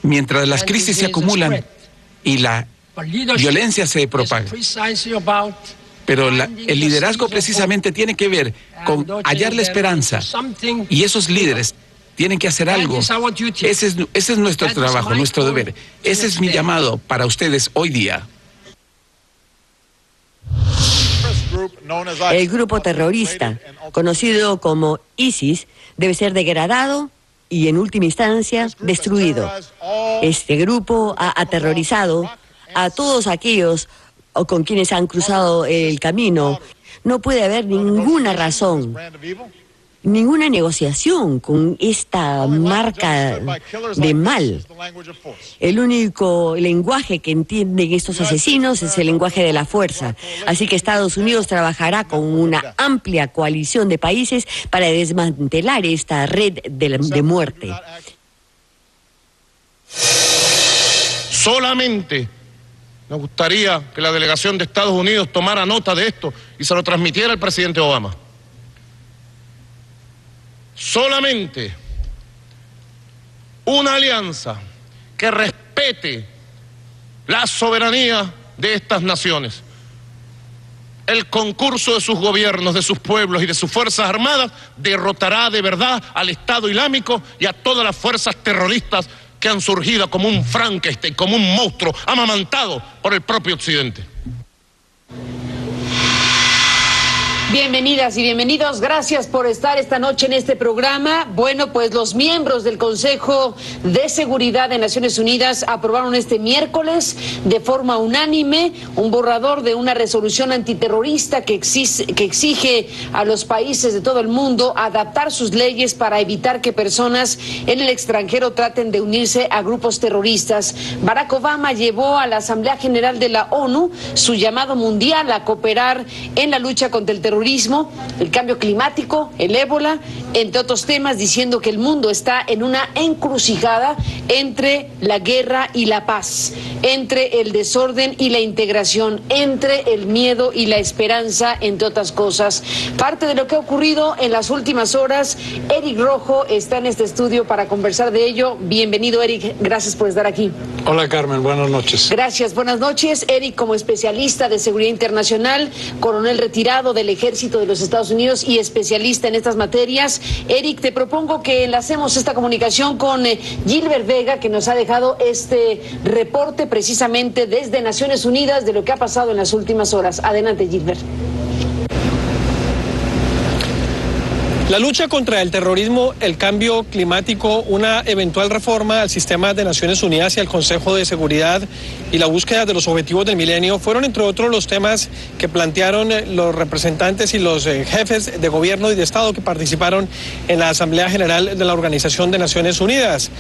Mientras las crisis se acumulan y la violencia se propaga. Pero el liderazgo precisamente tiene que ver con hallar la esperanza. Y esos líderes tienen que hacer algo. Ese es nuestro trabajo, nuestro deber. Ese es mi llamado para ustedes hoy día. El grupo terrorista, conocido como ISIS, debe ser degradado y, en última instancia, destruido. Este grupo ha aterrorizado a todos aquellos con quienes han cruzado el camino. No puede haber ninguna razón, ninguna negociación con esta marca de mal. El único lenguaje que entienden estos asesinos es el lenguaje de la fuerza. Así que Estados Unidos trabajará con una amplia coalición de países para desmantelar esta red de muerte. Solamente me gustaría que la delegación de Estados Unidos tomara nota de esto y se lo transmitiera al presidente Obama. Solamente una alianza que respete la soberanía de estas naciones, el concurso de sus gobiernos, de sus pueblos y de sus fuerzas armadas, derrotará de verdad al Estado Islámico y a todas las fuerzas terroristas que han surgido como un Frankenstein, como un monstruo amamantado por el propio Occidente. Bienvenidas y bienvenidos, gracias por estar esta noche en este programa. Bueno, pues los miembros del Consejo de Seguridad de Naciones Unidas aprobaron este miércoles de forma unánime un borrador de una resolución antiterrorista que exige a los países de todo el mundo adaptar sus leyes para evitar que personas en el extranjero traten de unirse a grupos terroristas. Barack Obama llevó a la Asamblea General de la ONU su llamado mundial a cooperar en la lucha contra el terrorismo, el cambio climático, el ébola, entre otros temas, diciendo que el mundo está en una encrucijada entre la guerra y la paz, entre el desorden y la integración, entre el miedo y la esperanza, entre otras cosas. Parte de lo que ha ocurrido en las últimas horas, Eric Rojo está en este estudio para conversar de ello. Bienvenido, Eric, gracias por estar aquí. Hola, Carmen, buenas noches. Gracias, buenas noches. Eric, como especialista de seguridad internacional, coronel retirado del Ejército de los Estados Unidos y especialista en estas materias. Eric, te propongo que enlacemos esta comunicación con Gilbert Vega, que nos ha dejado este reporte precisamente desde Naciones Unidas de lo que ha pasado en las últimas horas. Adelante, Gilbert. La lucha contra el terrorismo, el cambio climático, una eventual reforma al sistema de Naciones Unidas y al Consejo de Seguridad y la búsqueda de los objetivos del milenio fueron, entre otros, los temas que plantearon los representantes y los jefes de gobierno y de Estado que participaron en la Asamblea General de la Organización de Naciones Unidas.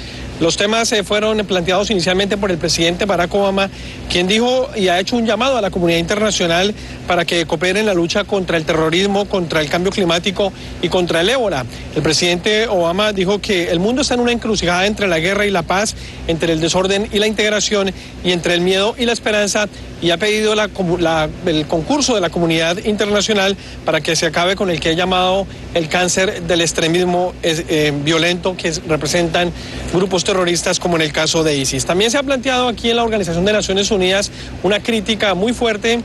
Los temas fueron planteados inicialmente por el presidente Barack Obama, quien dijo y ha hecho un llamado a la comunidad internacional para que coopere en la lucha contra el terrorismo, contra el cambio climático y contra el ébola. El presidente Obama dijo que el mundo está en una encrucijada entre la guerra y la paz, entre el desorden y la integración y entre el miedo y la esperanza, y ha pedido el concurso de la comunidad internacional para que se acabe con el que ha llamado el cáncer del extremismo violento que representan grupos terroristas como en el caso de ISIS. También se ha planteado aquí en la Organización de Naciones Unidas una crítica muy fuerte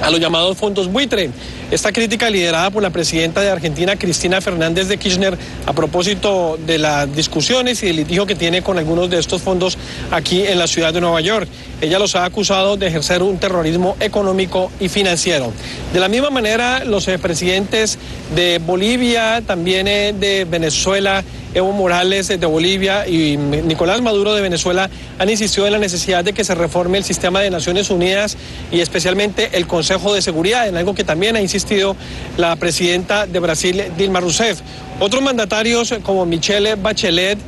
a los llamados fondos buitre. Esta crítica liderada por la presidenta de Argentina, Cristina Fernández de Kirchner, a propósito de las discusiones y del litigio que tiene con algunos de estos fondos aquí en la ciudad de Nueva York. Ella los ha acusado de ejercer un terrorismo económico y financiero. De la misma manera, los presidentes de Bolivia, también de Venezuela, Evo Morales de Bolivia y Nicolás Maduro de Venezuela han insistido en la necesidad de que se reforme el sistema de Naciones Unidas y especialmente el Consejo de Seguridad, en algo que también ha insistido la presidenta de Brasil, Dilma Rousseff. Otros mandatarios como Michelle Bachelet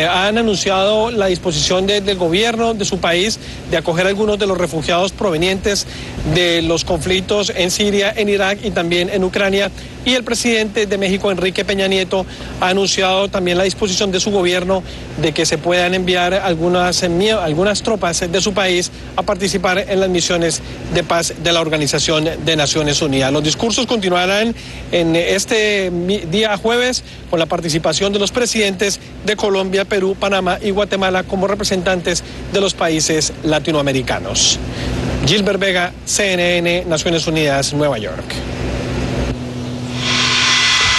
han anunciado la disposición del gobierno de su país de acoger a algunos de los refugiados provenientes de los conflictos en Siria, en Irak y también en Ucrania. Y el presidente de México, Enrique Peña Nieto, ha anunciado también la disposición de su gobierno de que se puedan enviar algunas tropas de su país a participar en las misiones de paz de la Organización de Naciones Unidas. Los discursos continuarán en este día jueves jueves, con la participación de los presidentes de Colombia, Perú, Panamá y Guatemala como representantes de los países latinoamericanos. Gilbert Vega, CNN, Naciones Unidas, Nueva York.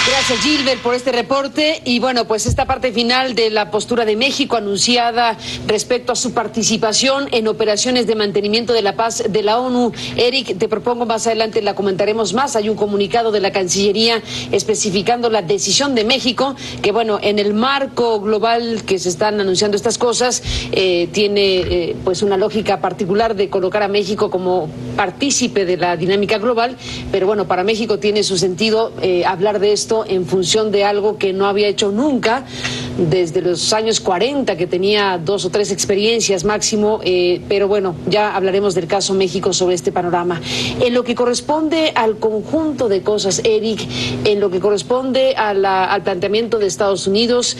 Gracias, Gilbert, por este reporte. Y bueno, pues esta parte final de la postura de México anunciada respecto a su participación en operaciones de mantenimiento de la paz de la ONU. Eric, te propongo más adelante la comentaremos más. Hay un comunicado de la Cancillería especificando la decisión de México, que bueno, en el marco global que se están anunciando estas cosas, tiene pues una lógica particular de colocar a México como partícipe de la dinámica global, pero bueno, para México tiene su sentido hablar de esto en función de algo que no había hecho nunca desde los años 40, que tenía 2 o 3 experiencias máximo, pero bueno, ya hablaremos del caso México sobre este panorama. En lo que corresponde al conjunto de cosas, Eric, en lo que corresponde al planteamiento de Estados Unidos,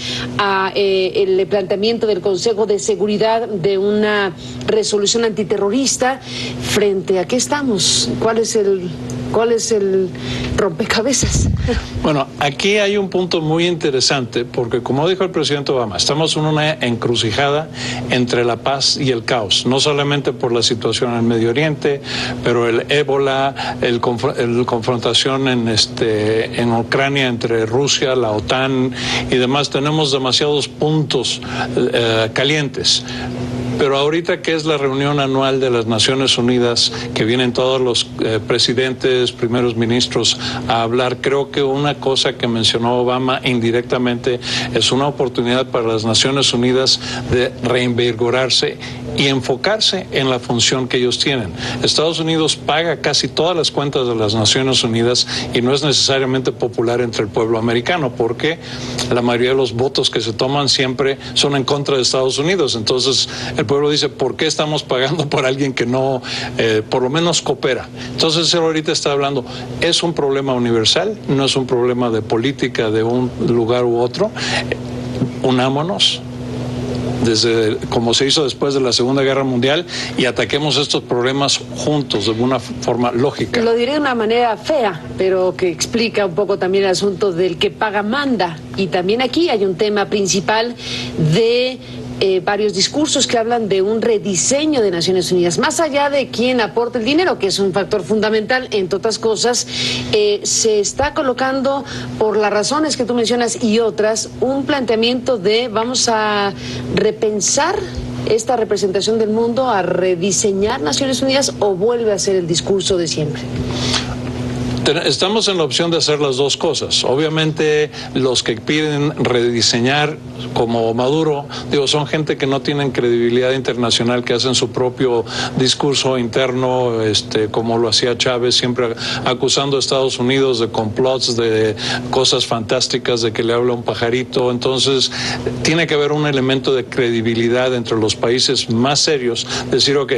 el planteamiento del Consejo de Seguridad de una resolución antiterrorista, ¿frente a qué estamos? ¿Cuál es el rompecabezas? Bueno, aquí hay un punto muy interesante, porque como dijo el presidente Obama, estamos en una encrucijada entre la paz y el caos, no solamente por la situación en el Medio Oriente, pero el ébola, el confrontación en Ucrania entre Rusia, la OTAN y demás. Tenemos demasiados puntos calientes. Pero ahorita que es la reunión anual de las Naciones Unidas, que vienen todos los presidentes, primeros ministros a hablar, creo que una cosa que mencionó Obama indirectamente es una oportunidad para las Naciones Unidas de reinvigorarse y enfocarse en la función que ellos tienen. Estados Unidos paga casi todas las cuentas de las Naciones Unidas y no es necesariamente popular entre el pueblo americano, porque la mayoría de los votos que se toman siempre son en contra de Estados Unidos. Entonces el pueblo dice, ¿por qué estamos pagando por alguien que no, por lo menos coopera? Entonces él ahorita está hablando, es un problema universal, no es un problema de política de un lugar u otro. Unámonos, como se hizo después de la Segunda Guerra Mundial, y ataquemos estos problemas juntos de una forma lógica. Lo diré de una manera fea, pero que explica un poco también el asunto del que paga manda. Y también aquí hay un tema principal de varios discursos que hablan de un rediseño de Naciones Unidas. Más allá de quién aporta el dinero, que es un factor fundamental, entre otras cosas, se está colocando, por las razones que tú mencionas y otras, un planteamiento de vamos a repensar esta representación del mundo, a rediseñar Naciones Unidas, o vuelve a ser el discurso de siempre. Estamos en la opción de hacer las dos cosas. Obviamente los que piden rediseñar, como Maduro, son gente que no tienen credibilidad internacional, que hacen su propio discurso interno, como lo hacía Chávez, siempre acusando a Estados Unidos de complots, de cosas fantásticas, de que le habla un pajarito. Entonces tiene que haber un elemento de credibilidad entre los países más serios, decir, ok,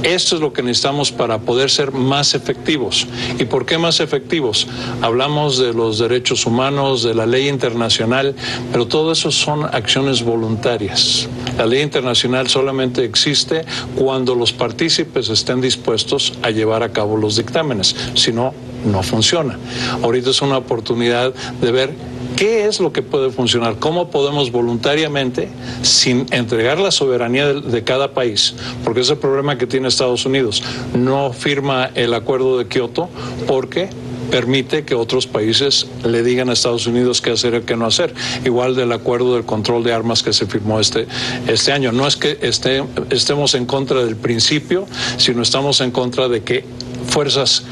esto es lo que necesitamos para poder ser más efectivos. ¿Y por qué más efectivos? Hablamos de los derechos humanos, de la ley internacional, pero todo eso son acciones voluntarias. La ley internacional solamente existe cuando los partícipes estén dispuestos a llevar a cabo los dictámenes, si no, no funciona. Ahorita es una oportunidad de ver qué es lo que puede funcionar, cómo podemos voluntariamente, sin entregar la soberanía de cada país, porque es el problema que tiene Estados Unidos. No firma el acuerdo de Kioto porque permite que otros países le digan a Estados Unidos qué hacer y qué no hacer. Igual del acuerdo del control de armas que se firmó este año. No es que estemos en contra del principio, sino estamos en contra de que fuerzas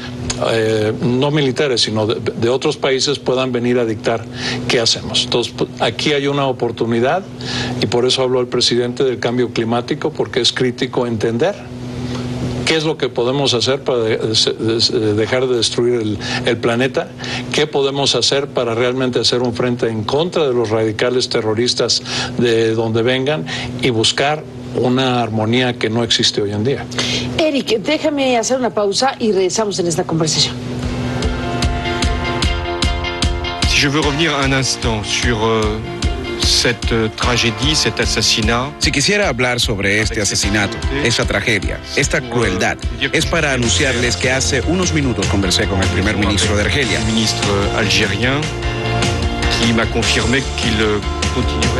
no militares, sino de otros países puedan venir a dictar qué hacemos. Entonces, aquí hay una oportunidad, y por eso habló el presidente del cambio climático, porque es crítico entender qué es lo que podemos hacer para dejar de destruir el planeta, qué podemos hacer para realmente hacer un frente en contra de los radicales terroristas de donde vengan, y buscar una armonía que no existe hoy en día. Eric, déjame hacer una pausa y regresamos en esta conversación. Si je veux revenir un instant sur cette tragédie, cet assassinat. Si quisiera hablar sobre este asesinato, esta tragedia, esta crueldad, es para anunciarles que hace unos minutos conversé con el primer ministro de Argelia. El ministro algérien,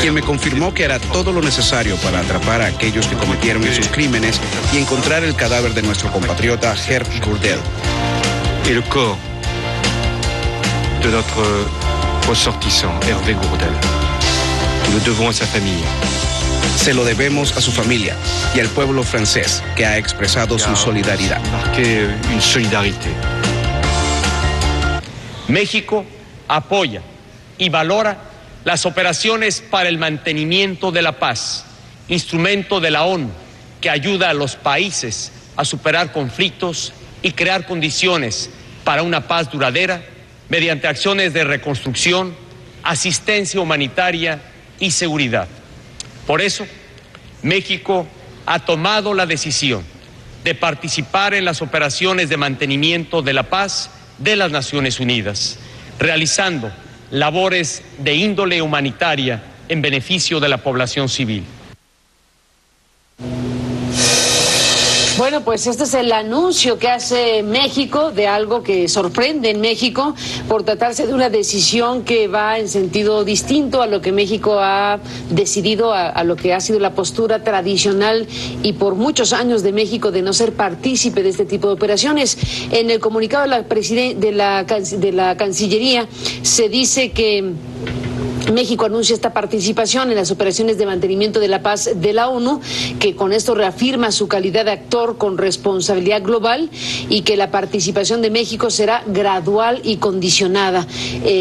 quien me confirmó que hará todo lo necesario para atrapar a aquellos que cometieron esos crímenes y encontrar el cadáver de nuestro compatriota Hervé Gourdel. Et le corps de notre ressortissant Hervé Gourdel. Nous le devons à sa famille. Se lo debemos a su familia y al pueblo francés, que ha expresado su solidaridad. Marqué une solidarité. México apoya y valora las operaciones para el mantenimiento de la paz, instrumento de la ONU que ayuda a los países a superar conflictos y crear condiciones para una paz duradera mediante acciones de reconstrucción, asistencia humanitaria y seguridad. Por eso, México ha tomado la decisión de participar en las operaciones de mantenimiento de la paz de las Naciones Unidas, realizando labores de índole humanitaria en beneficio de la población civil. Bueno, pues este es el anuncio que hace México de algo que sorprende en México por tratarse de una decisión que va en sentido distinto a lo que México ha decidido, a lo que ha sido la postura tradicional y por muchos años de México de no ser partícipe de este tipo de operaciones. En el comunicado de la Cancillería se dice que México anuncia esta participación en las operaciones de mantenimiento de la paz de la ONU, que con esto reafirma su calidad de actor con responsabilidad global y que la participación de México será gradual y condicionada.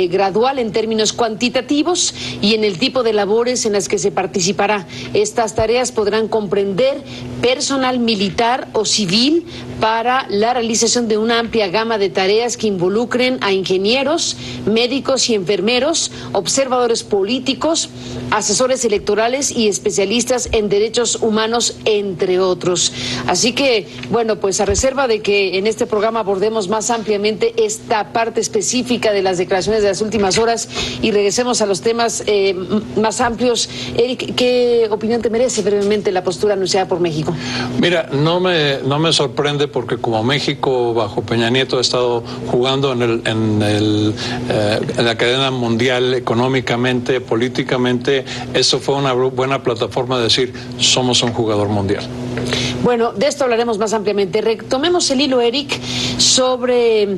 Gradual en términos cuantitativos y en el tipo de labores en las que se participará. Estas tareas podrán comprender personal militar o civil para la realización de una amplia gama de tareas que involucren a ingenieros, médicos y enfermeros, observadores políticos, asesores electorales y especialistas en derechos humanos, entre otros. Así que, bueno, pues a reserva de que en este programa abordemos más ampliamente esta parte específica de las declaraciones de las últimas horas y regresemos a los temas más amplios. Eric, ¿qué opinión te merece brevemente la postura anunciada por México? Mira, no me sorprende porque como México bajo Peña Nieto ha estado jugando en la cadena mundial económicamente, políticamente, eso fue una buena plataforma de decir, somos un jugador mundial. Bueno, de esto hablaremos más ampliamente. Retomemos el hilo, Eric, sobre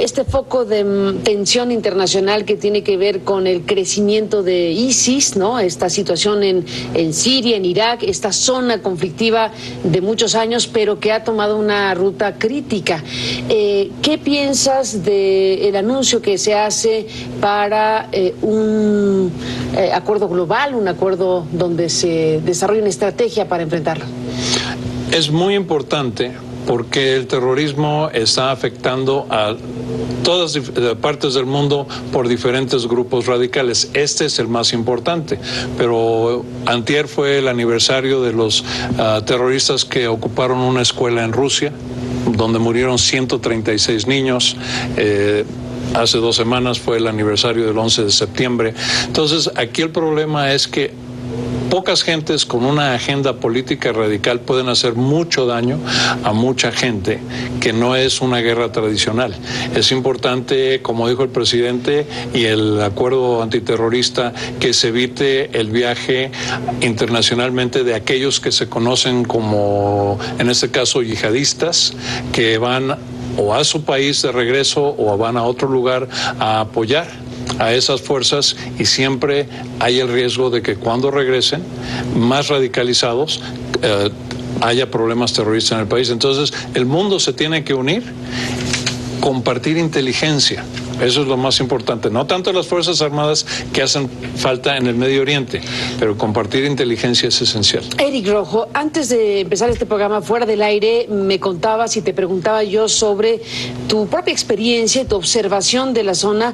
este foco de tensión internacional que tiene que ver con el crecimiento de ISIS, ¿no? Esta situación en Siria, en Irak, esta zona conflictiva de muchos años, pero que ha tomado una ruta crítica. ¿Qué piensas del anuncio que se hace para un acuerdo global, un acuerdo donde se desarrolla una estrategia para enfrentarlo? Es muy importante porque el terrorismo está afectando a todas partes del mundo por diferentes grupos radicales. Este es el más importante, pero antier fue el aniversario de los terroristas que ocuparon una escuela en Rusia, donde murieron 136 niños. Hace 2 semanas fue el aniversario del 11 de septiembre. Entonces, aquí el problema es que pocas gentes con una agenda política radical pueden hacer mucho daño a mucha gente, que no es una guerra tradicional. Es importante, como dijo el presidente, y el acuerdo antiterrorista, que se evite el viaje internacionalmente de aquellos que se conocen como, en este caso, yihadistas, que van o a su país de regreso o van a otro lugar a apoyar a esas fuerzas, y siempre hay el riesgo de que cuando regresen más radicalizados haya problemas terroristas en el país. Entonces el mundo se tiene que unir, compartir inteligencia. Eso es lo más importante, no tanto las Fuerzas Armadas que hacen falta en el Medio Oriente, pero compartir inteligencia es esencial. Eric Rojo, antes de empezar este programa fuera del aire, me contabas y te preguntaba yo sobre tu propia experiencia y tu observación de la zona,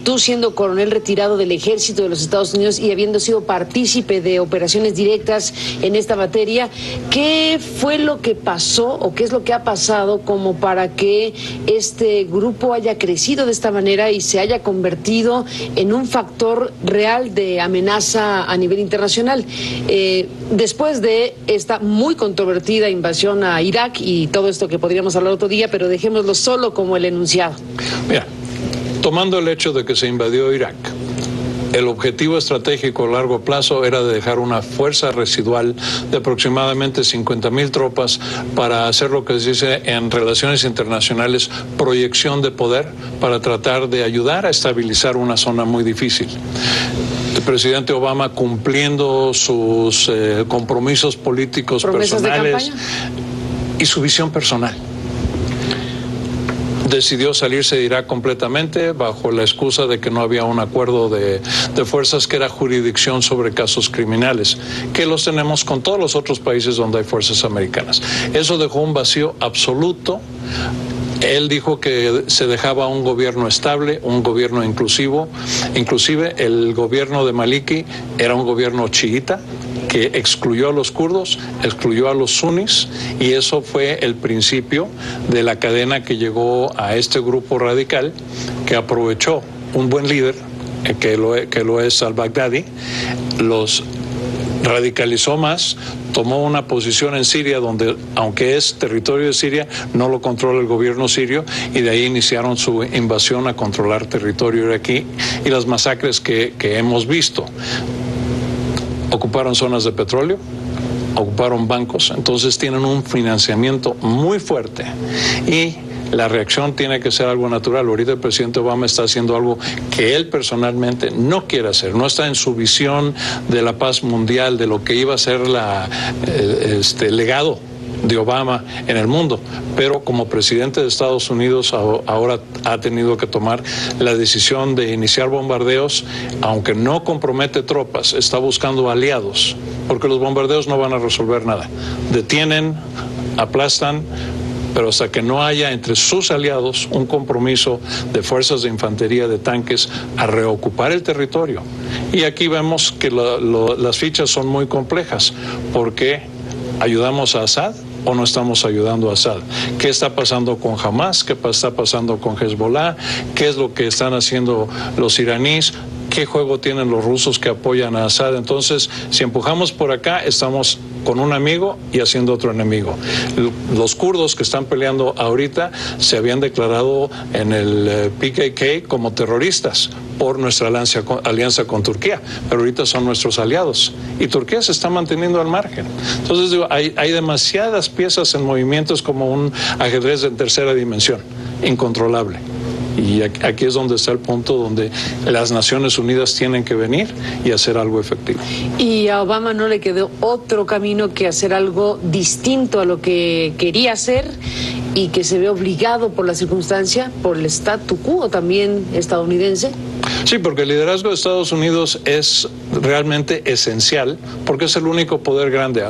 tú siendo coronel retirado del Ejército de los Estados Unidos y habiendo sido partícipe de operaciones directas en esta materia. ¿Qué fue lo que pasó o qué es lo que ha pasado como para que este grupo haya crecido de esta manera y se haya convertido en un factor real de amenaza a nivel internacional? Después de esta muy controvertida invasión a Irak y todo esto que podríamos hablar otro día, pero dejémoslo solo como el enunciado. Mira, Tomando el hecho de que se invadió Irak, el objetivo estratégico a largo plazo era de dejar una fuerza residual de aproximadamente 50,000 tropas para hacer lo que se dice en relaciones internacionales proyección de poder, para tratar de ayudar a estabilizar una zona muy difícil. El presidente Obama, cumpliendo sus compromisos políticos personales y su visión personal, decidió salirse de Irak completamente bajo la excusa de que no había un acuerdo de fuerzas, que era jurisdicción sobre casos criminales, que los tenemos con todos los otros países donde hay fuerzas americanas. Eso dejó un vacío absoluto. Él dijo que se dejaba un gobierno estable, un gobierno inclusivo. Inclusive el gobierno de Maliki era un gobierno chiita que excluyó a los kurdos, excluyó a los sunis, y eso fue el principio de la cadena que llegó a este grupo radical, que aprovechó un buen líder, que lo es al-Baghdadi, los radicalizó más, tomó una posición en Siria donde, aunque es territorio de Siria, no lo controla el gobierno sirio, y de ahí iniciaron su invasión a controlar territorio iraquí y las masacres que hemos visto. Ocuparon zonas de petróleo, ocuparon bancos, entonces tienen un financiamiento muy fuerte y la reacción tiene que ser algo natural. Ahorita el presidente Obama está haciendo algo que él personalmente no quiere hacer, no está en su visión de la paz mundial, de lo que iba a ser el legado de Obama en el mundo, pero como presidente de Estados Unidos ahora ha tenido que tomar la decisión de iniciar bombardeos, aunque no compromete tropas, está buscando aliados, porque los bombardeos no van a resolver nada. Detienen, aplastan, pero hasta que no haya entre sus aliados un compromiso de fuerzas de infantería, de tanques, a reocupar el territorio. Y aquí vemos que las fichas son muy complejas, porque ¿ayudamos a Assad o no estamos ayudando a Assad? ¿Qué está pasando con Hamas? ¿Qué está pasando con Hezbollah? ¿Qué es lo que están haciendo los iraníes? ¿Qué juego tienen los rusos que apoyan a Assad? Entonces, si empujamos por acá, estamos con un amigo y haciendo otro enemigo. Los kurdos que están peleando ahorita se habían declarado en el PKK como terroristas por nuestra alianza con Turquía, pero ahorita son nuestros aliados y Turquía se está manteniendo al margen. Entonces, digo, hay demasiadas piezas en movimientos, como un ajedrez en tercera dimensión, incontrolable. Y aquí es donde está el punto donde las Naciones Unidas tienen que venir y hacer algo efectivo. Y a Obama no le quedó otro camino que hacer algo distinto a lo que quería hacer y que se ve obligado por la circunstancia, por el statu quo también estadounidense. Sí, porque el liderazgo de Estados Unidos es realmente esencial, porque es el único poder grande.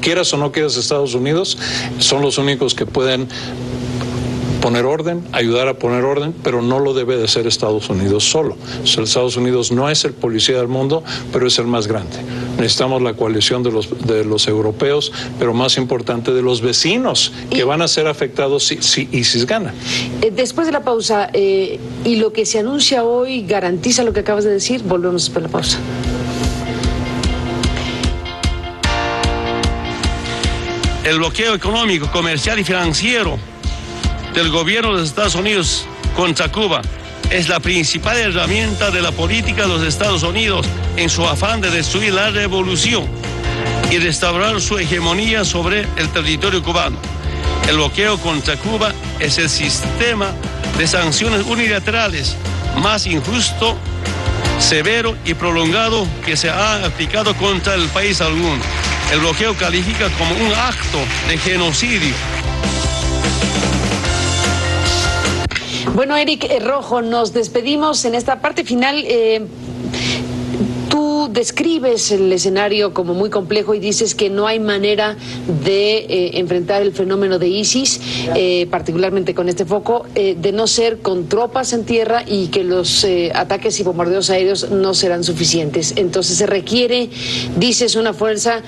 Quieras o no quieras, Estados Unidos son los únicos que pueden poner orden, ayudar a poner orden, pero no lo debe de ser Estados Unidos solo. Estados Unidos no es el policía del mundo, pero es el más grande. Necesitamos la coalición de los europeos, pero más importante, de los vecinos, que van a ser afectados si ISIS gana. Después de la pausa, y lo que se anuncia hoy garantiza lo que acabas de decir. Volvemos después de la pausa. El bloqueo económico, comercial y financiero del gobierno de los Estados Unidos contra Cuba es la principal herramienta de la política de los Estados Unidos en su afán de destruir la revolución y restaurar su hegemonía sobre el territorio cubano. El bloqueo contra Cuba es el sistema de sanciones unilaterales más injusto, severo y prolongado que se ha aplicado contra el país alguno. El bloqueo califica como un acto de genocidio. Bueno, Eric Rojo, nos despedimos en esta parte final. Tú describes el escenario como muy complejo y dices que no hay manera de enfrentar el fenómeno de ISIS, particularmente con este foco, de no ser con tropas en tierra, y que los ataques y bombardeos aéreos no serán suficientes. Entonces se requiere, dices, una fuerza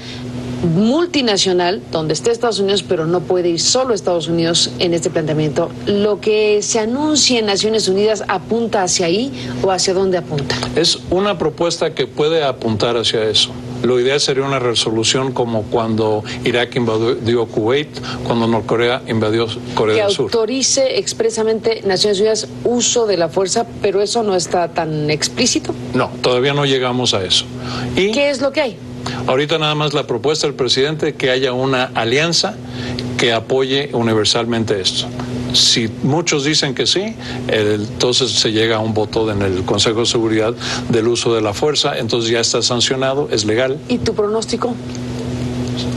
multinacional donde esté Estados Unidos, pero no puede ir solo Estados Unidos en este planteamiento. ¿Lo que se anuncia en Naciones Unidas apunta hacia ahí o hacia dónde apunta? Es una propuesta que puede apuntar hacia eso. Lo ideal sería una resolución como cuando Irak invadió Kuwait, cuando Norcorea invadió Corea del Sur. Que autorice expresamente Naciones Unidas uso de la fuerza, pero eso no está tan explícito. No, todavía no llegamos a eso. ¿Y qué es lo que hay? Ahorita nada más la propuesta del presidente que haya una alianza que apoye universalmente esto. Si muchos dicen que sí, entonces se llega a un voto en el Consejo de Seguridad del uso de la fuerza, entonces ya está sancionado, es legal. ¿Y tu pronóstico?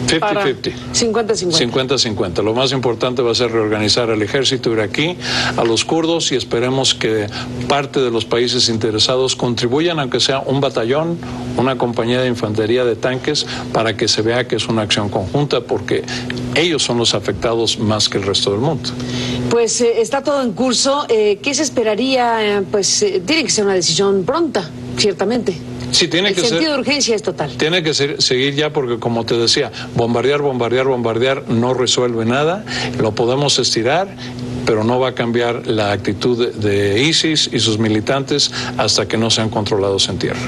50-50. 50-50. 50-50. Lo más importante va a ser reorganizar al ejército iraquí, a los kurdos, y esperemos que parte de los países interesados contribuyan, aunque sea un batallón, una compañía de infantería de tanques, para que se vea que es una acción conjunta, porque ellos son los afectados más que el resto del mundo. Pues está todo en curso. ¿Qué se esperaría? Tiene que ser una decisión pronta, ciertamente. Sí, tiene que ser. El sentido de urgencia es total. Tiene que seguir ya, porque como te decía, bombardear no resuelve nada. Lo podemos estirar, pero no va a cambiar la actitud de ISIS y sus militantes hasta que no sean controlados en tierra.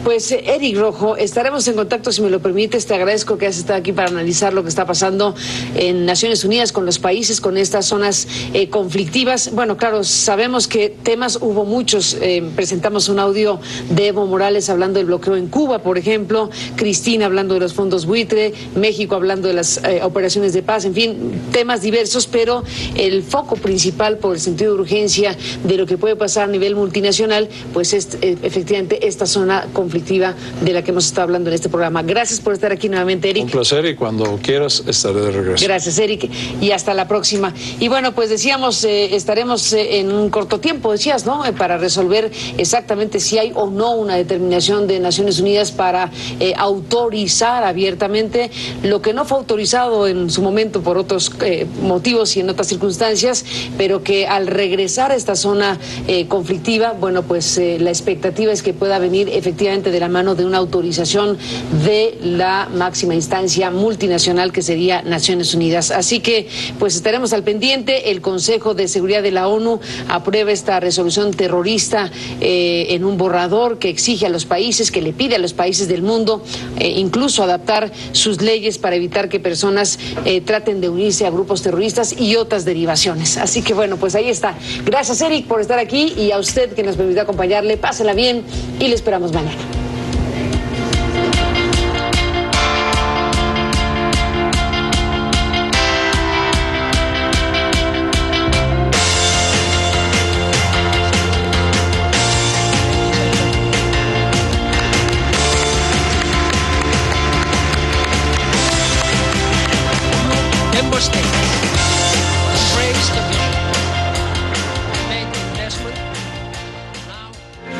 Pues Eric Rojo, estaremos en contacto, si me lo permites. Te agradezco que has estado aquí para analizar lo que está pasando en Naciones Unidas con los países, con estas zonas conflictivas. Bueno, claro, sabemos que temas hubo muchos. Presentamos un audio de Evo Morales hablando del bloqueo en Cuba, por ejemplo, Cristina hablando de los fondos buitre, México hablando de las operaciones de paz, en fin, temas diversos, pero el foco principal por el sentido de urgencia de lo que puede pasar a nivel multinacional, pues es efectivamente esta zona conflictiva de la que hemos estado hablando en este programa. Gracias por estar aquí nuevamente, Eric. Un placer, y cuando quieras estaré de regreso. Gracias, Eric, y hasta la próxima. Y bueno, pues decíamos, estaremos en un corto tiempo, decías, ¿no?, para resolver exactamente si hay o no una determinación de Naciones Unidas para autorizar abiertamente lo que no fue autorizado en su momento por otros motivos y en otras circunstancias, pero que al regresar a esta zona conflictiva, bueno, pues la expectativa es que pueda venir efectivamente de la mano de una autorización de la máxima instancia multinacional, que sería Naciones Unidas. Así que pues estaremos al pendiente. El Consejo de Seguridad de la ONU aprueba esta resolución terrorista en un borrador que exige a los países, que le pide a los países del mundo incluso adaptar sus leyes para evitar que personas traten de unirse a grupos terroristas y otras derivaciones. Así que bueno, pues ahí está. Gracias, Eric, por estar aquí, y a usted que nos permitió acompañarle. Pásela bien y le esperamos mañana.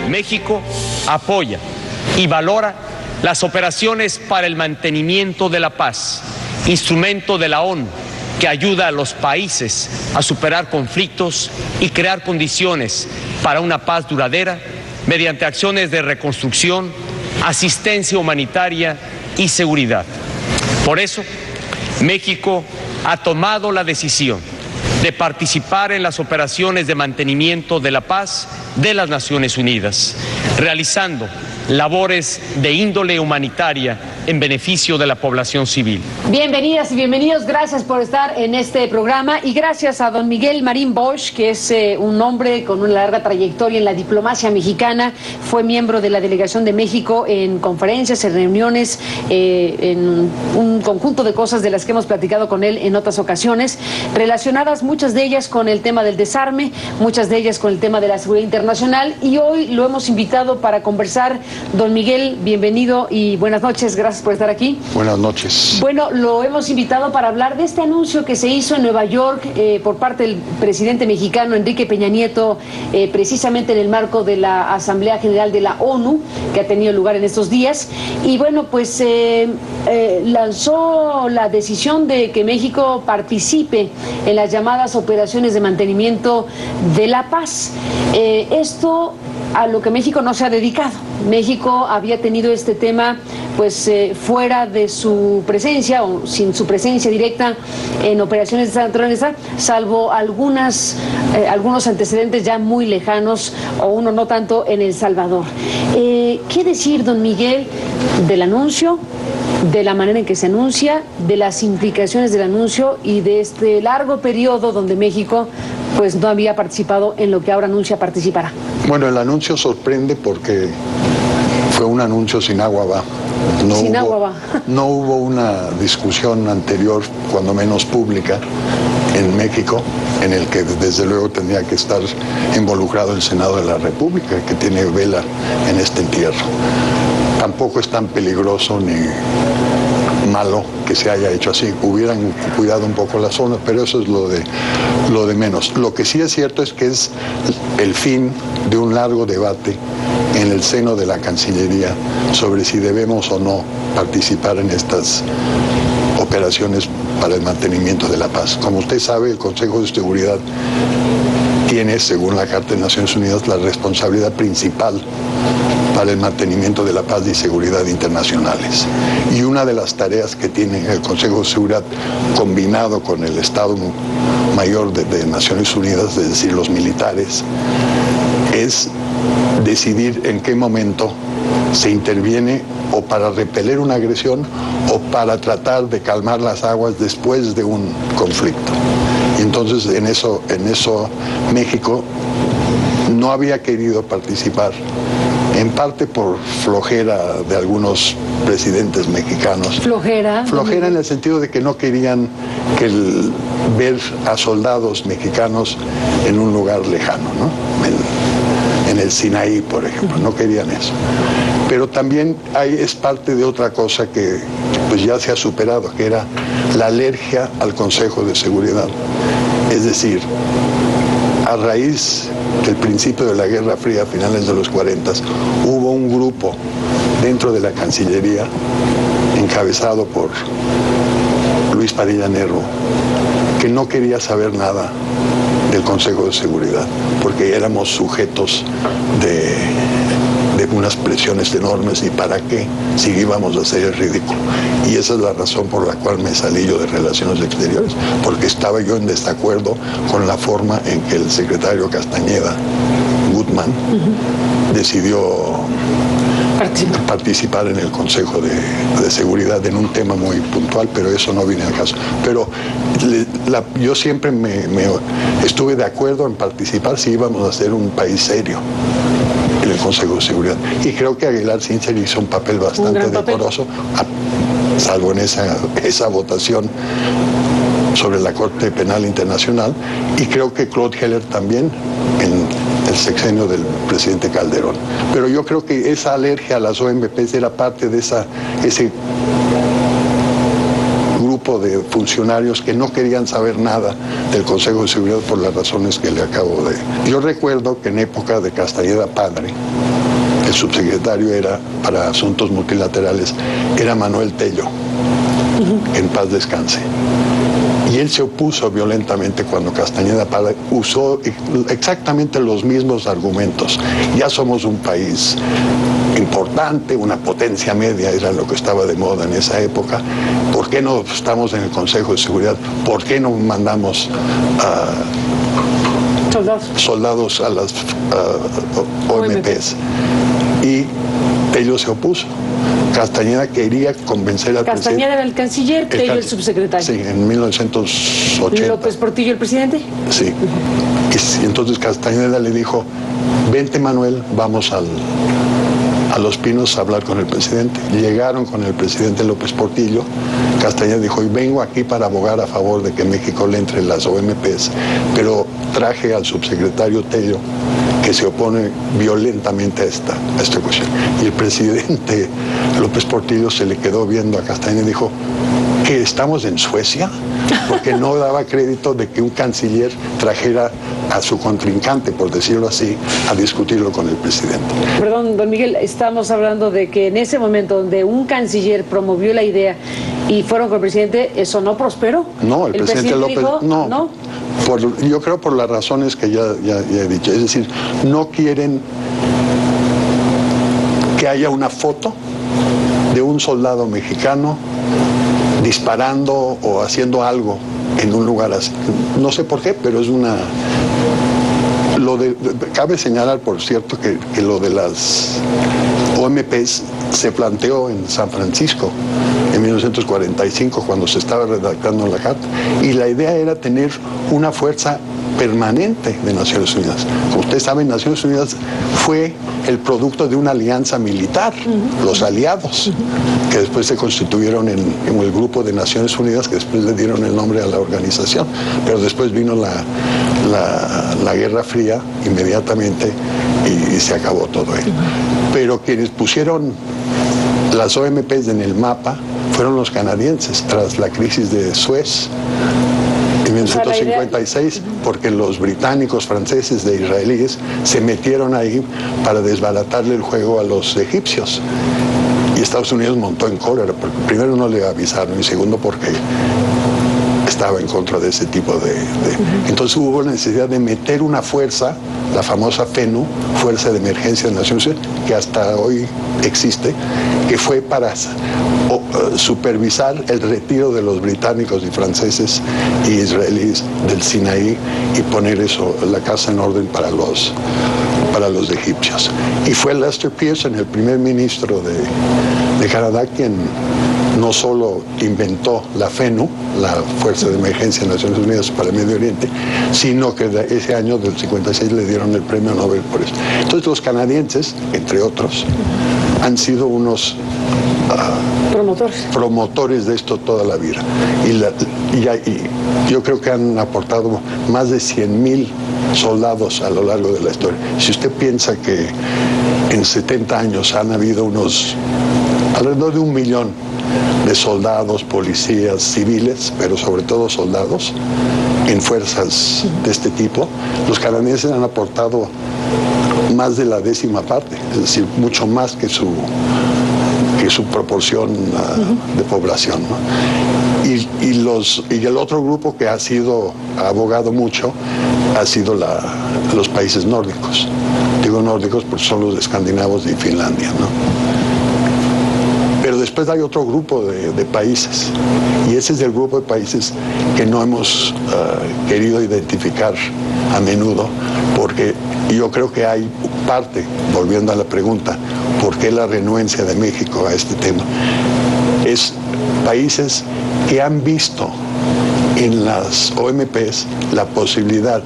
México apoya y valora las operaciones para el mantenimiento de la paz, instrumento de la ONU que ayuda a los países a superar conflictos y crear condiciones para una paz duradera mediante acciones de reconstrucción, asistencia humanitaria y seguridad. Por eso, México ha tomado la decisión de participar en las operaciones de mantenimiento de la paz de las Naciones Unidas, realizando labores de índole humanitaria en beneficio de la población civil. Bienvenidas y bienvenidos, gracias por estar en este programa, y gracias a don Miguel Marín Bosch, que es un hombre con una larga trayectoria en la diplomacia mexicana. Fue miembro de la delegación de México en conferencias, en reuniones, en un conjunto de cosas de las que hemos platicado con él en otras ocasiones, relacionadas muchas de ellas con el tema del desarme, muchas de ellas con el tema de la seguridad internacional, y hoy lo hemos invitado para conversar. Don Miguel, bienvenido y buenas noches, gracias por estar aquí. Buenas noches. Bueno, lo hemos invitado para hablar de este anuncio que se hizo en Nueva York por parte del presidente mexicano Enrique Peña Nieto, precisamente en el marco de la Asamblea General de la ONU, que ha tenido lugar en estos días. Y bueno, pues lanzó la decisión de que México participe en las llamadas operaciones de mantenimiento de la paz. Esto a lo que México no se ha dedicado. México había tenido este tema pues fuera de su presencia o sin su presencia directa en operaciones de esta naturaleza, salvo algunos antecedentes ya muy lejanos o uno no tanto en El Salvador. ¿Qué decir, don Miguel, del anuncio, de la manera en que se anuncia, de las implicaciones del anuncio y de este largo periodo donde México pues no había participado en lo que ahora anuncia participará? Bueno, el anuncio sorprende porque fue un anuncio sin agua abajo. No hubo una discusión anterior, cuando menos pública, en México, en el que desde luego tendría que estar involucrado el Senado de la República, que tiene vela en este entierro. Tampoco es tan peligroso ni malo que se haya hecho así. Hubieran cuidado un poco la zona, pero eso es lo de menos. Lo que sí es cierto es que es el fin de un largo debate en el seno de la Cancillería sobre si debemos o no participar en estas operaciones para el mantenimiento de la paz. Como usted sabe, el Consejo de Seguridad tiene, según la Carta de Naciones Unidas, la responsabilidad principal para el mantenimiento de la paz y seguridad internacionales. Y una de las tareas que tiene el Consejo de Seguridad, combinado con el Estado Mayor de Naciones Unidas, es decir, los militares, es decidir en qué momento se interviene o para repeler una agresión o para tratar de calmar las aguas después de un conflicto. Y entonces en eso México no había querido participar, en parte por flojera de algunos presidentes mexicanos. ¿Flojera? Flojera en el sentido de que no querían ver a soldados mexicanos en un lugar lejano, ¿no? En el Sinaí, por ejemplo, no querían eso. Pero también es parte de otra cosa que pues ya se ha superado, que era la alergia al Consejo de Seguridad. Es decir, a raíz del principio de la Guerra Fría, a finales de los 40, hubo un grupo dentro de la Cancillería, encabezado por Luis Padilla Nervo, que no quería saber nada del Consejo de Seguridad, porque éramos sujetos de unas presiones enormes, y para qué si íbamos a hacer el ridículo. Y esa es la razón por la cual me salí yo de Relaciones Exteriores, porque estaba yo en desacuerdo con la forma en que el secretario Castañeda Gutmann decidió participar en el Consejo de Seguridad en un tema muy puntual, pero eso no viene al caso. Pero yo siempre estuve de acuerdo en participar si íbamos a ser un país serio en el Consejo de Seguridad. Y creo que Aguilar Sincer hizo un papel bastante decoroso, salvo en esa votación sobre la Corte Penal Internacional, y creo que Claude Heller también en el sexenio del presidente Calderón. Pero yo creo que esa alergia a las OMPs era parte de ese grupo de funcionarios que no querían saber nada del Consejo de Seguridad por las razones que le acabo de... Yo recuerdo que en época de Castañeda padre, el subsecretario para asuntos multilaterales era Manuel Tello, en paz descanse. Y él se opuso violentamente cuando Castañeda padre usó exactamente los mismos argumentos. Ya somos un país importante, una potencia media, era lo que estaba de moda en esa época. ¿Por qué no estamos en el Consejo de Seguridad? ¿Por qué no mandamos soldados a las OMPs? Y Tello se opuso. Castañeda quería convencer al presidente. Castañeda era el canciller, Tello el subsecretario. Sí, en 1980. ¿López Portillo el presidente? Sí. Y entonces Castañeda le dijo, vente Manuel, vamos a Los Pinos a hablar con el presidente. Llegaron con el presidente López Portillo. Castañeda dijo, y vengo aquí para abogar a favor de que México le entre en las OMPs, pero traje al subsecretario Tello, que se opone violentamente a esta cuestión. Y el presidente López Portillo se le quedó viendo a Castañeda y dijo, ¿que estamos en Suecia? Porque no daba crédito de que un canciller trajera a su contrincante, por decirlo así, a discutirlo con el presidente. Perdón, don Miguel, estamos hablando de que en ese momento donde un canciller promovió la idea y fueron con el presidente, ¿eso no prosperó? No, el presidente López dijo, no. Yo creo por las razones que ya he dicho. Es decir, no quieren que haya una foto de un soldado mexicano disparando o haciendo algo en un lugar así. No sé por qué, pero es una... Cabe señalar, por cierto, que lo de las OMPs se planteó en San Francisco en 1945, cuando se estaba redactando la carta, y la idea era tener una fuerza permanente de Naciones Unidas. Como ustedes saben, Naciones Unidas fue el producto de una alianza militar, los aliados, que después se constituyeron en el grupo de Naciones Unidas, que después le dieron el nombre a la organización, pero después vino la Guerra Fría inmediatamente y se acabó todo ello. Pero quienes pusieron las OMPs en el mapa fueron los canadienses tras la crisis de Suez en 1956, porque los británicos, franceses e israelíes se metieron ahí para desbaratarle el juego a los egipcios. Y Estados Unidos montó en cólera, porque primero no le avisaron y segundo porque estaba en contra de ese tipo de... Entonces hubo la necesidad de meter una fuerza, la famosa FENU, Fuerza de Emergencia de Naciones Unidas, que hasta hoy existe, que fue para supervisar el retiro de los británicos y franceses y israelíes del Sinaí y poner eso, la casa en orden para los egipcios. Y fue Lester Pearson, el primer ministro de Canadá, quien no solo inventó la FENU, la Fuerza de Emergencia de Naciones Unidas para el Medio Oriente, sino que ese año del 56 le dieron el premio Nobel por eso. Entonces los canadienses, entre otros, han sido unos promotores de esto toda la vida. Y yo creo que han aportado más de 100,000 soldados a lo largo de la historia. Si usted piensa que en 70 años han habido alrededor de 1 millón de soldados, policías, civiles, pero sobre todo soldados en fuerzas de este tipo, los canadienses han aportado más de la 10ª parte, es decir, mucho más que su proporción de población, ¿no? Y el otro grupo que ha abogado mucho ha sido los países nórdicos. Digo nórdicos porque son los escandinavos y Finlandia, ¿no? Pero después hay otro grupo de países, y ese es el grupo de países que no hemos querido identificar a menudo, porque yo creo que hay parte, volviendo a la pregunta, ¿por qué la renuencia de México a este tema? Es países que han visto en las OMPs la posibilidad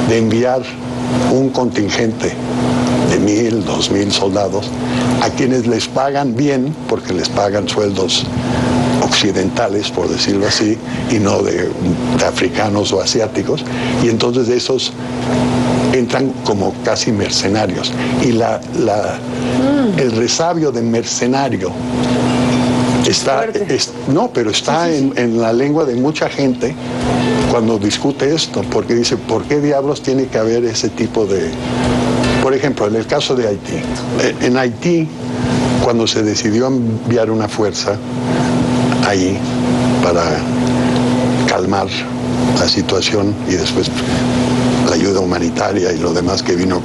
de enviar un contingente de 1,000, 2,000 soldados a quienes les pagan bien, porque les pagan sueldos occidentales, por decirlo así, y no de africanos o asiáticos, y entonces esos entran como casi mercenarios. Y el resabio de mercenario está en la lengua de mucha gente cuando discute esto, porque dice, ¿por qué diablos tiene que haber ese tipo de...? Por ejemplo, en el caso de Haití. En Haití, cuando se decidió enviar una fuerza ahí para calmar la situación y después la ayuda humanitaria y lo demás que vino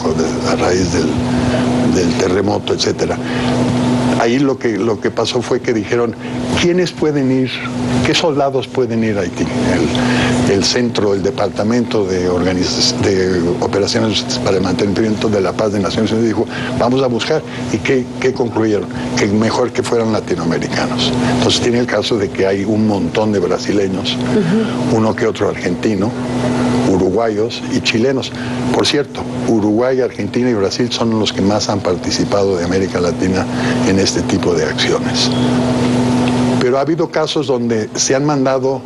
a raíz del terremoto, etcétera. Ahí lo que pasó fue que dijeron, ¿quiénes pueden ir? ¿Qué soldados pueden ir a Haití? El centro, el departamento de operaciones para el mantenimiento de la paz de Naciones Unidas dijo, vamos a buscar. ¿Y qué concluyeron? Que mejor que fueran latinoamericanos. Entonces tiene el caso de que hay un montón de brasileños, uno que otro argentino, uruguayos y chilenos. Por cierto, Uruguay, Argentina y Brasil son los que más han participado de América Latina en este tipo de acciones. Pero ha habido casos donde se han mandado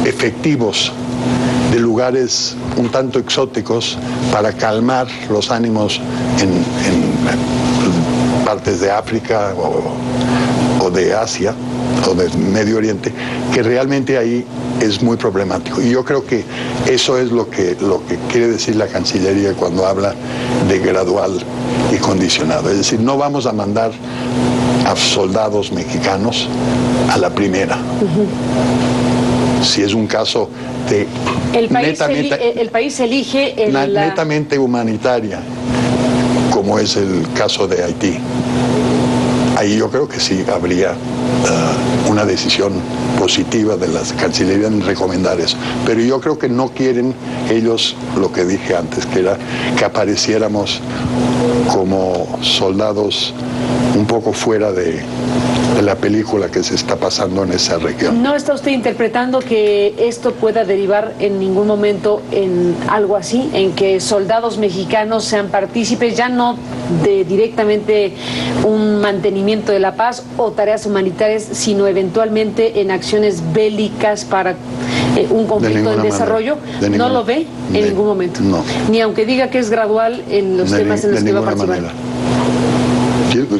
efectivos de lugares un tanto exóticos para calmar los ánimos en partes de África o de Asia o del Medio Oriente, que realmente ahí es muy problemático. Y yo creo que eso es lo que quiere decir la Cancillería cuando habla de gradual y condicionado. Es decir, no vamos a mandar a soldados mexicanos a la primera. Si es un caso de el país elige netamente humanitaria, como es el caso de Haití. ahí yo creo que sí habría una decisión positiva de la Cancillería en recomendar eso. Pero yo creo que no quieren ellos lo que dije antes, que era que apareciéramos como soldados un poco fuera de la película que se está pasando en esa región. ¿No está usted interpretando que esto pueda derivar en ningún momento en algo así, en que soldados mexicanos sean partícipes, ya no de directamente un mantenimiento de la paz o tareas humanitarias, sino eventualmente en acciones bélicas para un conflicto en desarrollo? ¿No lo ve en ningún momento? No. Ni aunque diga que es gradual en los temas en los que va a participar. Manera.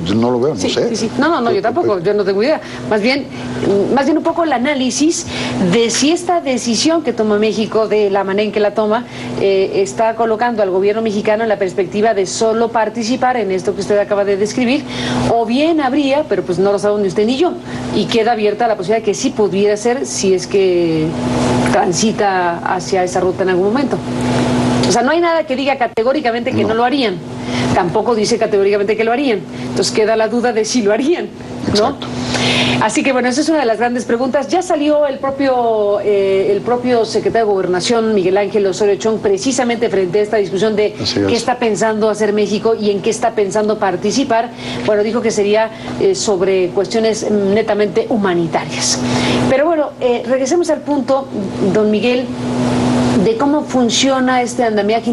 Yo no lo veo, no sé. Sí. No, yo tampoco, yo no tengo idea. Más bien un poco el análisis de si esta decisión que toma México, de la manera en que la toma, está colocando al gobierno mexicano en la perspectiva de solo participar en esto que usted acaba de describir, o bien habría, pero pues no lo saben ni usted ni yo, y queda abierta la posibilidad de que sí pudiera ser si es que transita hacia esa ruta en algún momento. O sea, no hay nada que diga categóricamente que no lo harían. Tampoco dice categóricamente que lo harían. Entonces queda la duda de si lo harían, ¿no? Exacto. Así que bueno, esa es una de las grandes preguntas. Ya salió el propio secretario de Gobernación, Miguel Ángel Osorio Chong, precisamente frente a esta discusión de qué está pensando hacer México y en qué está pensando participar. Bueno, dijo que sería sobre cuestiones netamente humanitarias. Pero bueno, regresemos al punto, don Miguel, de cómo funciona este andamiaje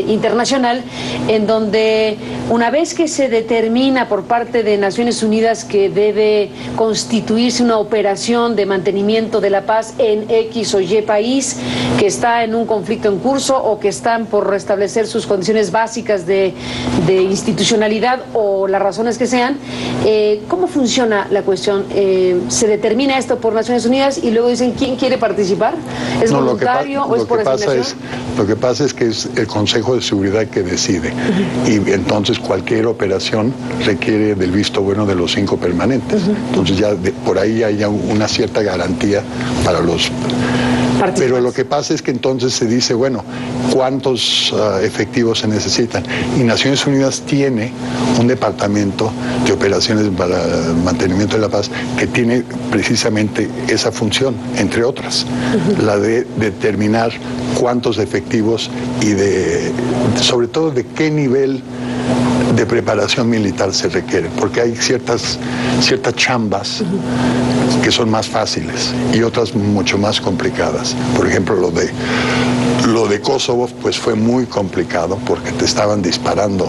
internacional, en donde una vez que se determina por parte de Naciones Unidas que debe constituirse una operación de mantenimiento de la paz en X o Y país que está en un conflicto en curso o que están por restablecer sus condiciones básicas de institucionalidad o las razones que sean, ¿cómo funciona la cuestión? ¿Se determina esto por Naciones Unidas y luego dicen quién quiere participar? ¿Es voluntario o es por asignación? Lo que pasa es que es el Consejo de Seguridad que decide, y entonces cualquier operación requiere del visto bueno de los 5 permanentes. Entonces ya por ahí hay una cierta garantía para los... Pero lo que pasa es que entonces se dice, bueno, ¿cuántos efectivos se necesitan? Y Naciones Unidas tiene un departamento de operaciones para el mantenimiento de la paz que tiene precisamente esa función, entre otras, la de determinar cuántos efectivos y sobre todo de qué nivel de preparación militar se requiere, porque hay ciertas chambas que son más fáciles y otras mucho más complicadas. Por ejemplo, lo de Kosovo pues fue muy complicado porque te estaban disparando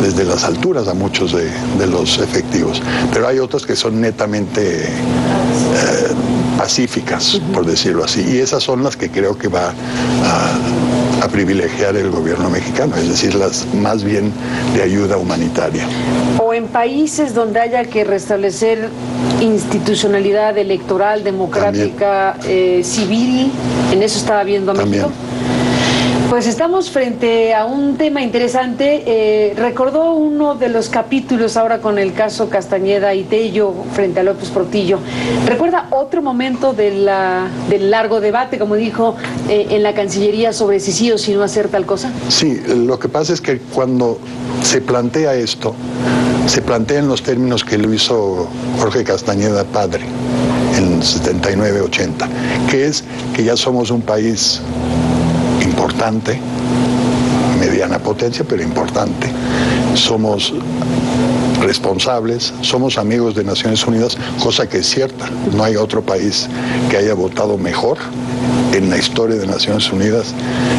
desde las alturas a muchos de los efectivos, pero hay otras que son netamente pacíficas, por decirlo así, y esas son las que creo que va a privilegiar el gobierno mexicano, es decir, las más bien de ayuda humanitaria. O en países donde haya que restablecer institucionalidad electoral, democrática, civil, en eso estaba viendo a México. Pues estamos frente a un tema interesante. Recordó uno de los capítulos ahora con el caso Castañeda y Tello frente a López Portillo. ¿Recuerda otro momento del largo debate, como dijo, en la Cancillería sobre si sí o si no hacer tal cosa? Sí, lo que pasa es que cuando se plantea esto, se plantea en los términos que lo hizo Jorge Castañeda padre en 79-80, que es que ya somos un país importante, mediana potencia, pero importante. Somos responsables, somos amigos de Naciones Unidas, cosa que es cierta. No hay otro país que haya votado mejor en la historia de Naciones Unidas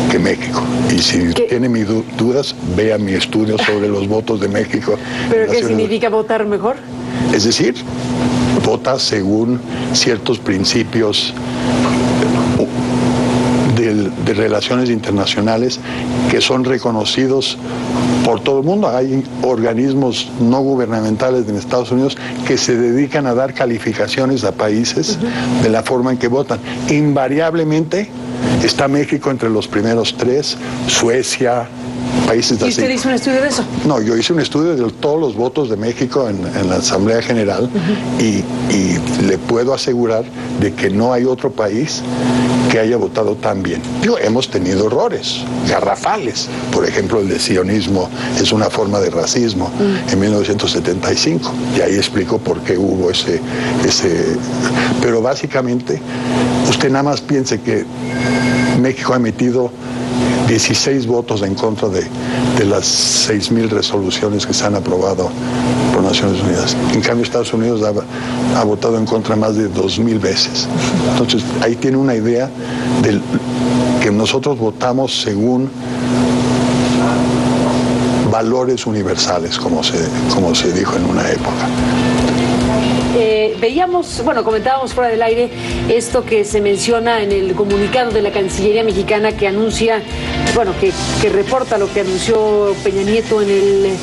que México. Y si tiene mis dudas, vea mi estudio sobre los votos de México. ¿Pero qué significa votar mejor? Es decir, vota según ciertos principios de relaciones internacionales que son reconocidos por todo el mundo. Hay organismos no gubernamentales en Estados Unidos que se dedican a dar calificaciones a países de la forma en que votan. Invariablemente está México entre los primeros 3, Suecia, países así. ¿Y usted hizo un estudio de eso? No, yo hice un estudio de todos los votos de México en la Asamblea General y le puedo asegurar de que no hay otro país que haya votado tan bien. Hemos tenido errores garrafales. Por ejemplo, el de sionismo es una forma de racismo en 1975. Y ahí explico por qué hubo ese... Pero básicamente, usted nada más piense que México ha emitido 16 votos en contra de las 6,000 resoluciones que se han aprobado por Naciones Unidas. En cambio, Estados Unidos ha votado en contra más de 2,000 veces. Entonces, ahí tiene una idea de que nosotros votamos según valores universales, como se dijo en una época. Veíamos, bueno, comentábamos fuera del aire esto que se menciona en el comunicado de la Cancillería mexicana que anuncia, bueno, que reporta lo que anunció Peña Nieto en el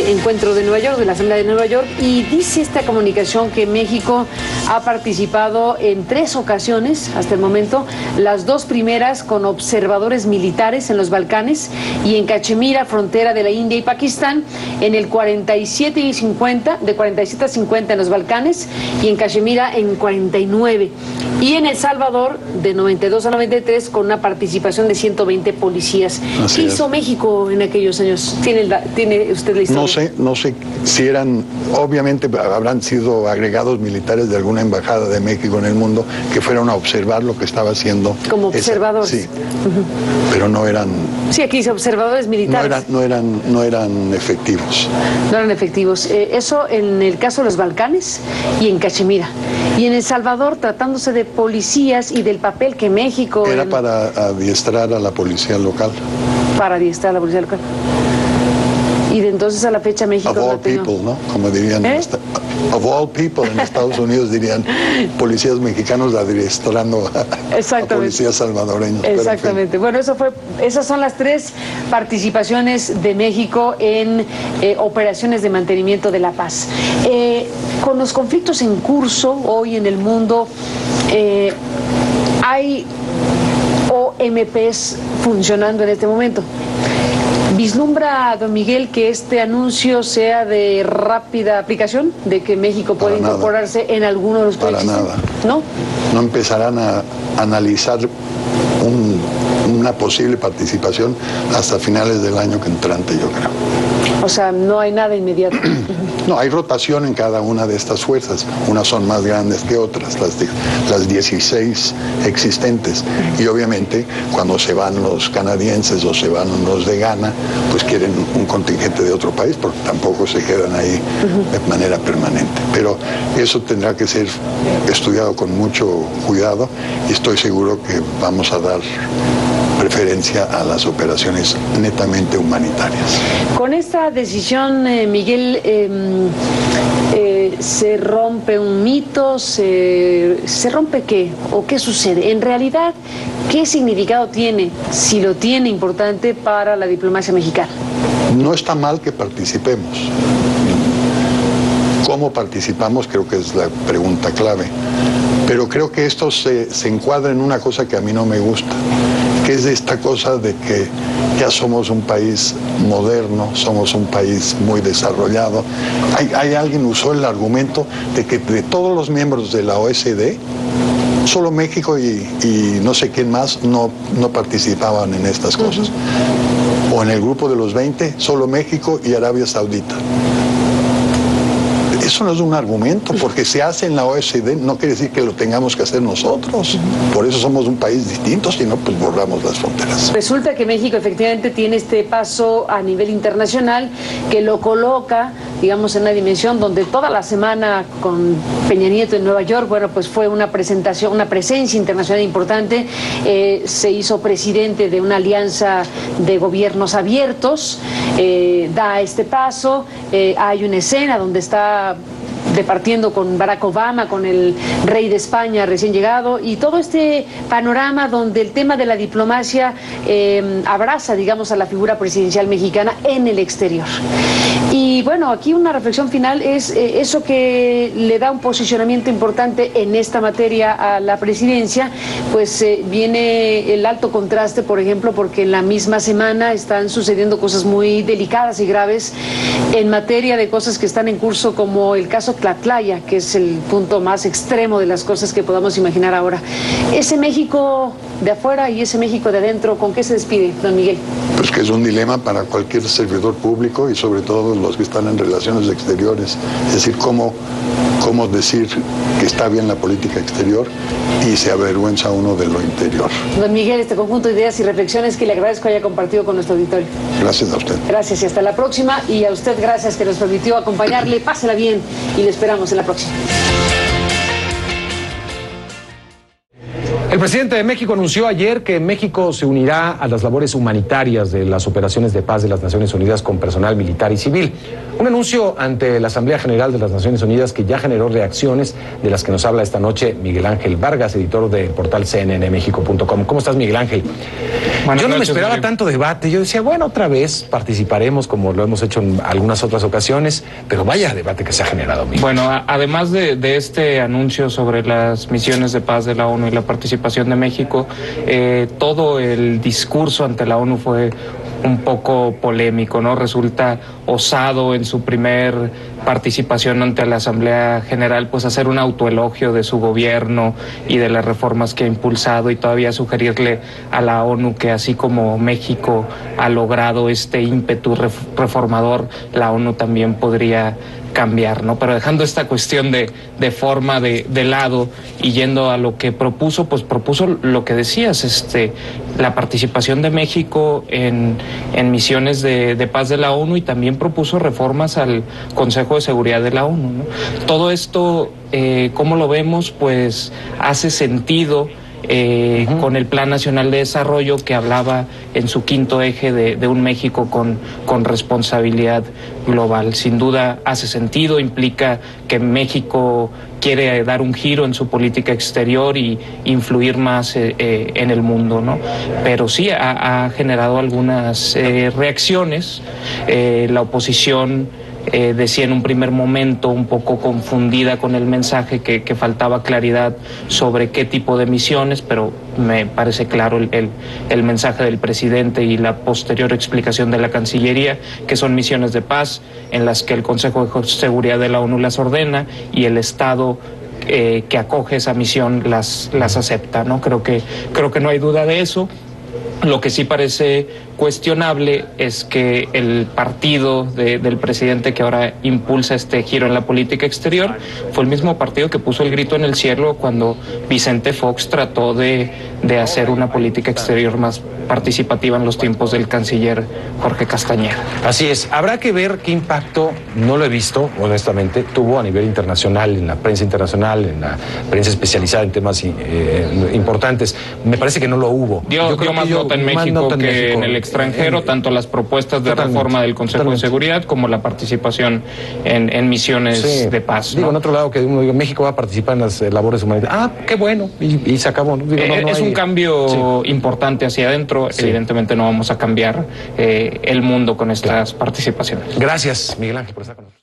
encuentro de Nueva York, de la Asamblea de Nueva York, y dice esta comunicación que México ha participado en 3 ocasiones hasta el momento, las 2 primeras con observadores militares en los Balcanes y en Cachemira, frontera de la India y Pakistán, en el 47 y 50, de 47 a 50 en los Balcanes y en Cachemira en 49. Y en El Salvador, de 92 a 93, con una participación de 120 policías. ¿Qué hizo México en aquellos años? ¿Tiene usted la historia? No sé si eran, obviamente habrán sido agregados militares de alguna embajada de México en el mundo que fueron a observar lo que estaba haciendo. Como observadores. Sí, pero no eran... Sí, aquí dice observadores militares. No eran efectivos. No eran efectivos. Eso en el caso de los Balcanes y en Cachemira. Y en El Salvador, tratándose de policías y del papel que México... Era para adiestrar a la policía local. Para adiestrar a la policía local. Y de entonces a la fecha México... Of all people, ¿no? Como dirían... Of all people en Estados Unidos dirían policías mexicanos adiestrando a policías salvadoreños. Exactamente. En fin. Bueno, esas son las 3 participaciones de México en operaciones de mantenimiento de la paz. Con los conflictos en curso hoy en el mundo, hay OMPs funcionando en este momento. ¿Vislumbra, don Miguel, que este anuncio sea de rápida aplicación, de que México puede incorporarse en alguno de los países? Para nada. ¿No? No empezarán a analizar una posible participación hasta finales del año entrante, yo creo. O sea, no hay nada inmediato. No, hay rotación en cada una de estas fuerzas. Unas son más grandes que otras, las 16 existentes. Y obviamente, cuando se van los canadienses o se van los de Ghana, pues quieren un contingente de otro país, porque tampoco se quedan ahí de manera permanente. Pero eso tendrá que ser estudiado con mucho cuidado y estoy seguro que vamos a dar preferencia a las operaciones netamente humanitarias. Con esta decisión, Miguel, ¿se rompe un mito? ¿Se rompe qué? ¿O qué sucede? En realidad, ¿qué significado tiene, si lo tiene, importante para la diplomacia mexicana? No está mal que participemos. ¿Cómo participamos? Creo que es la pregunta clave. Pero creo que esto se encuadra en una cosa que a mí no me gusta, que es esta cosa de que ya somos un país moderno, somos un país muy desarrollado. Hay alguien usó el argumento de que de todos los miembros de la OSD, solo México y no sé quién más no participaban en estas cosas. O en el grupo de los 20, solo México y Arabia Saudita. Eso no es un argumento, porque se hace en la OSD, no quiere decir que lo tengamos que hacer nosotros. Por eso somos un país distinto, si no, pues borramos las fronteras. Resulta que México efectivamente tiene este paso a nivel internacional que lo coloca, digamos, en una dimensión donde toda la semana con Peña Nieto en Nueva York, bueno, pues fue una presentación, una presencia internacional importante. Se hizo presidente de una alianza de gobiernos abiertos, da este paso, hay una escena donde está repartiendo con Barack Obama, con el rey de España recién llegado, y todo este panorama donde el tema de la diplomacia abraza, digamos, a la figura presidencial mexicana en el exterior. Y bueno, aquí una reflexión final es eso que le da un posicionamiento importante en esta materia a la presidencia, pues viene el alto contraste, por ejemplo, porque en la misma semana están sucediendo cosas muy delicadas y graves en materia de cosas que están en curso, como el caso Tlatlaya, que es el punto más extremo de las cosas que podamos imaginar ahora. Ese México de afuera y ese México de adentro, ¿con qué se despide, don Miguel? Pues que es un dilema para cualquier servidor público y sobre todo los que están en relaciones exteriores. Es decir, cómo decir que está bien la política exterior y se avergüenza uno de lo interior. Don Miguel, este conjunto de ideas y reflexiones que le agradezco haya compartido con nuestro auditorio. Gracias a usted. Gracias y hasta la próxima. Y a usted gracias que nos permitió acompañarle. Pásela bien y le esperamos en la próxima. El presidente de México anunció ayer que México se unirá a las labores humanitarias de las operaciones de paz de las Naciones Unidas con personal militar y civil. Un anuncio ante la Asamblea General de las Naciones Unidas que ya generó reacciones, de las que nos habla esta noche Miguel Ángel Vargas, editor del portal cnnmexico.com. ¿Cómo estás, Miguel Ángel? Yo no me esperaba tanto debate. Yo decía, bueno, otra vez participaremos como lo hemos hecho en algunas otras ocasiones, pero vaya debate que se ha generado, Miguel. Bueno, además de este anuncio sobre las misiones de paz de la ONU y la participación de México, todo el discurso ante la ONU fue un poco polémico, ¿no? Resulta osado en su primer participación ante la Asamblea General, pues hacer un autoelogio de su gobierno y de las reformas que ha impulsado, y todavía sugerirle a la ONU que así como México ha logrado este ímpetu reformador, la ONU también podría cambiar, ¿no? Pero dejando esta cuestión de forma de lado y yendo a lo que propuso, pues propuso lo que decías, la participación de México en misiones de paz de la ONU, y también propuso reformas al Consejo de Seguridad de la ONU, ¿no? Todo esto, ¿cómo lo vemos? Pues hace sentido con el Plan Nacional de Desarrollo, que hablaba en su quinto eje de un México con responsabilidad global. Sin duda hace sentido, implica que México quiere dar un giro en su política exterior y influir más en el mundo, ¿no? Pero sí ha generado algunas reacciones. La oposición decía en un primer momento, un poco confundida con el mensaje, que faltaba claridad sobre qué tipo de misiones, pero me parece claro el mensaje del presidente y la posterior explicación de la Cancillería, que son misiones de paz en las que el Consejo de Seguridad de la ONU las ordena y el Estado que acoge esa misión las acepta, ¿no? Creo que no hay duda de eso. Lo que sí parece cuestionable es que el partido del presidente que ahora impulsa este giro en la política exterior fue el mismo partido que puso el grito en el cielo cuando Vicente Fox trató de hacer una política exterior más participativa en los tiempos del canciller Jorge Castañeda. Así es. Habrá que ver qué impacto, no lo he visto, honestamente, tuvo a nivel internacional, en la prensa internacional, en la prensa especializada en temas importantes. Me parece que no lo hubo. Dio más nota en México que en el extranjero, tanto las propuestas de reforma del Consejo de Seguridad como la participación en misiones de paz, ¿no? Digo, en otro lado, que uno diga, México va a participar en las labores humanitarias. Ah, qué bueno, y se acabó, ¿no? Digo, es un cambio importante hacia adentro. Evidentemente no vamos a cambiar el mundo con estas participaciones. Gracias, Miguel Ángel, por estar con nosotros.